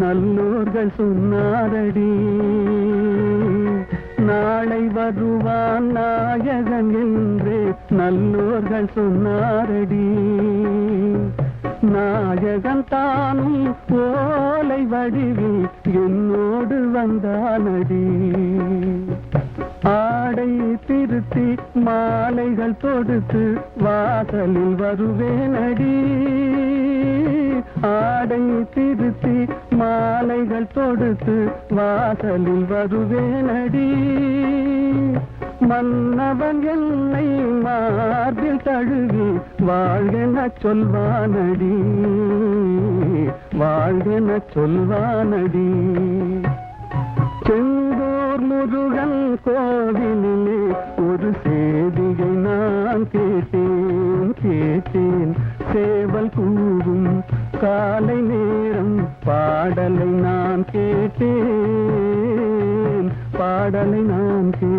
நல்லோர்கள் சொன்னாரடி. நாளை வருவான் நாயகன் என்று நல்லோர்கள் சொன்னாரடி. நாயகன் தானும் ஓலை வடிவில் என்னோடு வந்தானடி. ஆடை திருத்தி மாலைகள் தொடுத்து வாசலில் வருவேனடி. ஆடை திருத்தி மாலைகள் தொடுத்து வாசலில் வருவேனடி. மன்னவன் என்னை மார்பில் தழுவி வாழ்கென சொல்வானடி. வாழ்கென சொல்வானடி. செந்தூர் முருகன் கோவிலிலே ஒரு சேதியை நான் கேட்டேன். சேவல் கூவும் காலை நேரம் பாடலை நான் கேட்டேன். பாடலை நான் கேட்டேன்.